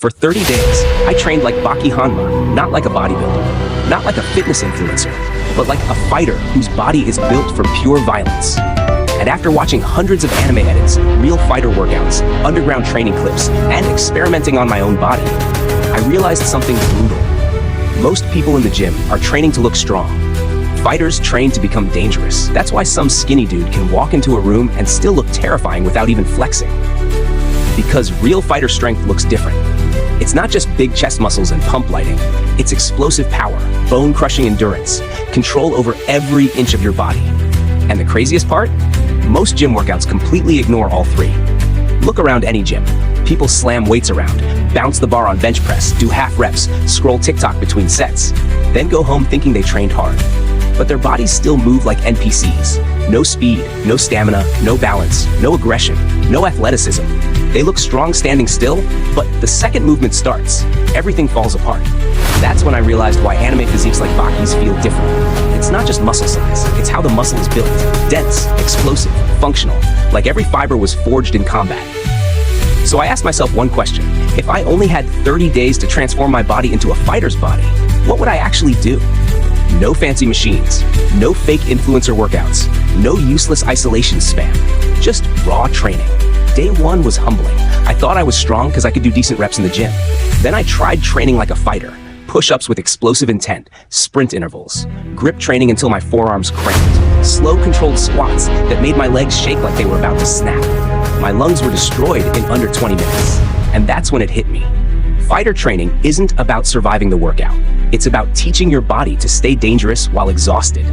For 30 days, I trained like Baki Hanma, not like a bodybuilder, not like a fitness influencer, but like a fighter whose body is built for pure violence. And after watching hundreds of anime edits, real fighter workouts, underground training clips, and experimenting on my own body, I realized something brutal. Most people in the gym are training to look strong. Fighters train to become dangerous. That's why some skinny dude can walk into a room and still look terrifying without even flexing. Because real fighter strength looks different. It's not just big chest muscles and pump lighting. It's explosive power, bone-crushing endurance, control over every inch of your body. And the craziest part? Most gym workouts completely ignore all three. Look around any gym. People slam weights around, bounce the bar on bench press, do half reps, scroll TikTok between sets, then go home thinking they trained hard. But their bodies still move like NPCs. No speed, no stamina, no balance, no aggression, no athleticism. They look strong standing still, but the second movement starts, everything falls apart. That's when I realized why anime physiques like Baki's feel different. It's not just muscle size, it's how the muscle is built. Dense, explosive, functional, like every fiber was forged in combat. So I asked myself one question. If I only had 30 days to transform my body into a fighter's body, what would I actually do? No fancy machines, no fake influencer workouts, no useless isolation spam, just raw training. Day one was humbling. I thought I was strong because I could do decent reps in the gym. Then I tried training like a fighter. Push-ups with explosive intent, sprint intervals, grip training until my forearms cramped, slow controlled squats that made my legs shake like they were about to snap. My lungs were destroyed in under 20 minutes. And that's when it hit me. Fighter training isn't about surviving the workout. It's about teaching your body to stay dangerous while exhausted.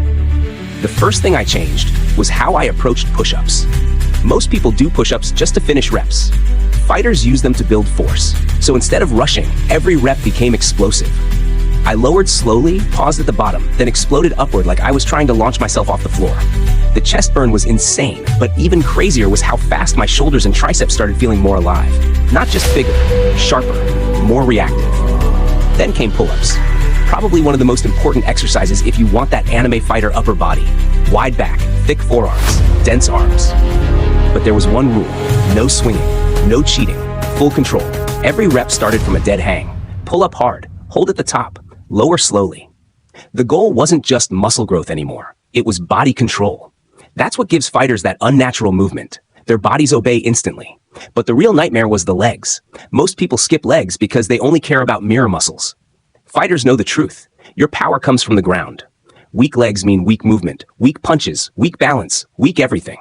The first thing I changed was how I approached push-ups. Most people do push-ups just to finish reps. Fighters use them to build force. So instead of rushing, every rep became explosive. I lowered slowly, paused at the bottom, then exploded upward like I was trying to launch myself off the floor. The chest burn was insane, but even crazier was how fast my shoulders and triceps started feeling more alive. Not just bigger, sharper, more reactive. Then came pull-ups. Probably one of the most important exercises if you want that anime fighter upper body. Wide back, thick forearms, dense arms. But there was one rule: no swinging, no cheating, full control. Every rep started from a dead hang. Pull up hard, hold at the top, lower slowly. The goal wasn't just muscle growth anymore. It was body control. That's what gives fighters that unnatural movement. Their bodies obey instantly. But the real nightmare was the legs. Most people skip legs because they only care about mirror muscles. Fighters know the truth. Your power comes from the ground. Weak legs mean weak movement, weak punches, weak balance, weak everything.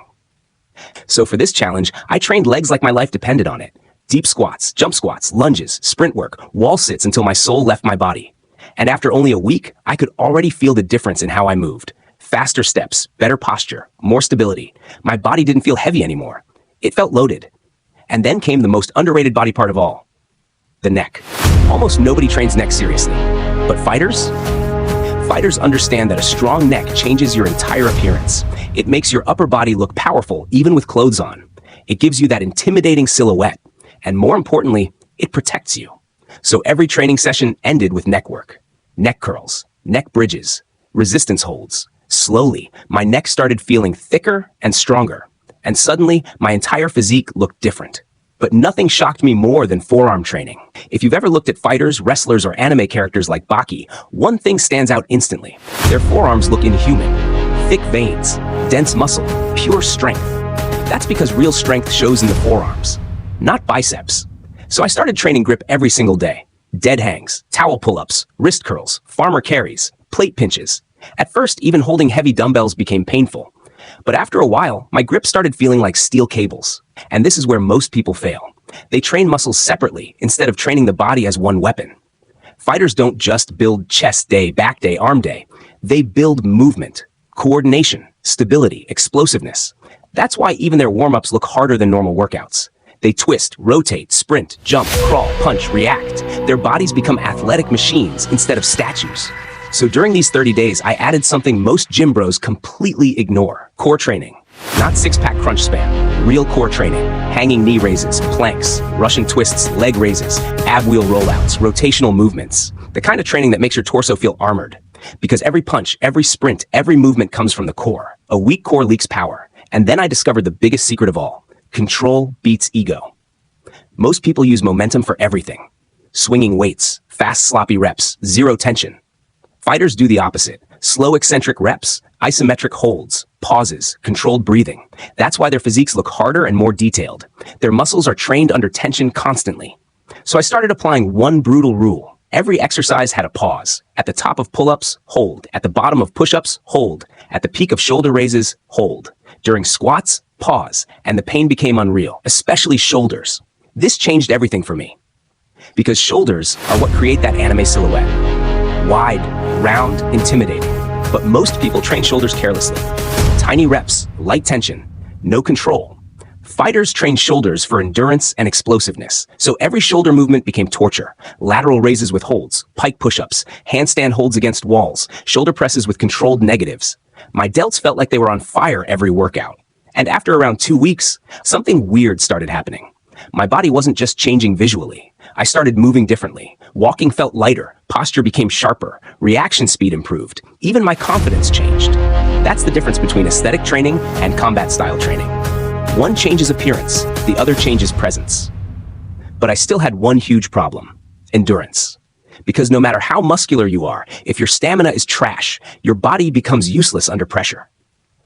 So for this challenge, I trained legs like my life depended on it. Deep squats, jump squats, lunges, sprint work, wall sits until my soul left my body. And after only a week, I could already feel the difference in how I moved. Faster steps, better posture, more stability. My body didn't feel heavy anymore. It felt loaded. And then came the most underrated body part of all: the neck. Almost nobody trains neck seriously. But fighters? Fighters understand that a strong neck changes your entire appearance. It makes your upper body look powerful even with clothes on. It gives you that intimidating silhouette. And more importantly, it protects you. So every training session ended with neck work. Neck curls, neck bridges, resistance holds. Slowly, my neck started feeling thicker and stronger. And suddenly, my entire physique looked different. But nothing shocked me more than forearm training. If you've ever looked at fighters, wrestlers, or anime characters like Baki, one thing stands out instantly. Their forearms look inhuman. Thick veins, dense muscle, pure strength. That's because real strength shows in the forearms, not biceps. So I started training grip every single day. Dead hangs, towel pull-ups, wrist curls, farmer carries, plate pinches. At first, even holding heavy dumbbells became painful. But after a while, my grip started feeling like steel cables. And this is where most people fail. They train muscles separately instead of training the body as one weapon. Fighters don't just build chest day, back day, arm day. They build movement, coordination, stability, explosiveness. That's why even their warm-ups look harder than normal workouts. They twist, rotate, sprint, jump, crawl, punch, react. Their bodies become athletic machines instead of statues. So during these 30 days, I added something most gym bros completely ignore: core training. Not six-pack crunch spam, real core training. Hanging knee raises, planks, Russian twists, leg raises, ab wheel rollouts, rotational movements. The kind of training that makes your torso feel armored. Because every punch, every sprint, every movement comes from the core. A weak core leaks power. And then I discovered the biggest secret of all: control beats ego. Most people use momentum for everything. swinging weights, fast sloppy reps, zero tension. Fighters do the opposite. Slow eccentric reps, isometric holds, pauses, controlled breathing. That's why their physiques look harder and more detailed. Their muscles are trained under tension constantly. So I started applying one brutal rule. Every exercise had a pause. At the top of pull-ups, hold. At the bottom of push-ups, hold. At the peak of shoulder raises, hold. During squats, pause. And the pain became unreal, especially shoulders. This changed everything for me. Because shoulders are what create that anime silhouette. Wide, round, intimidating. But most people train shoulders carelessly. Tiny reps, light tension, no control. Fighters train shoulders for endurance and explosiveness. So every shoulder movement became torture. Lateral raises with holds, pike push-ups, handstand holds against walls, shoulder presses with controlled negatives. My delts felt like they were on fire every workout. And after around 2 weeks, something weird started happening. My body wasn't just changing visually. I started moving differently. Walking felt lighter, posture became sharper, reaction speed improved, even my confidence changed. That's the difference between aesthetic training and combat style training. One changes appearance, the other changes presence. But I still had one huge problem: endurance. Because no matter how muscular you are, if your stamina is trash, your body becomes useless under pressure.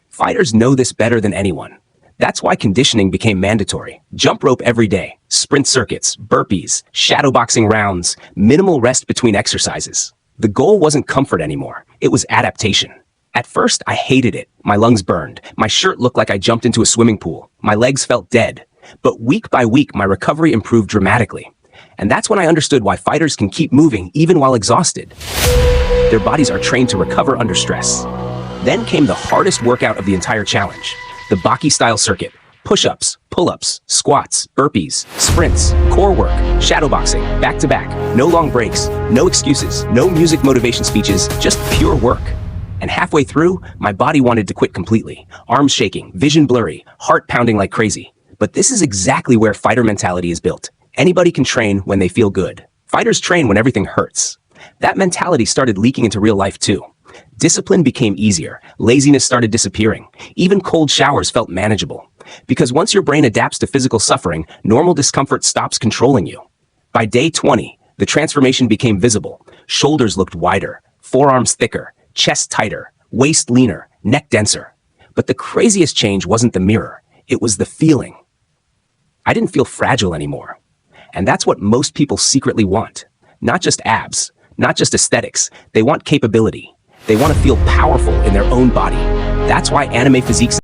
Fighters know this better than anyone. That's why conditioning became mandatory. Jump rope every day, sprint circuits, burpees, shadowboxing rounds, minimal rest between exercises. The goal wasn't comfort anymore. It was adaptation. At first, I hated it. My lungs burned. My shirt looked like I jumped into a swimming pool. My legs felt dead. But week by week, my recovery improved dramatically. And that's when I understood why fighters can keep moving even while exhausted. Their bodies are trained to recover under stress. Then came the hardest workout of the entire challenge: the Baki style circuit. Push-ups, pull-ups, squats, burpees, sprints, core work, shadowboxing, back-to-back, no long breaks, no excuses, no music motivation speeches, just pure work. And halfway through, my body wanted to quit completely. Arms shaking, vision blurry, heart pounding like crazy. But this is exactly where fighter mentality is built. Anybody can train when they feel good. Fighters train when everything hurts. That mentality started leaking into real life too. Discipline became easier. Laziness started disappearing. Even cold showers felt manageable. Because once your brain adapts to physical suffering, normal discomfort stops controlling you. By day 20, the transformation became visible. Shoulders looked wider, forearms thicker, chest tighter, waist leaner, neck denser. But the craziest change wasn't the mirror. It was the feeling. I didn't feel fragile anymore. And that's what most people secretly want. Not just abs, not just aesthetics. They want capability. They want to feel powerful in their own body. That's why anime physiques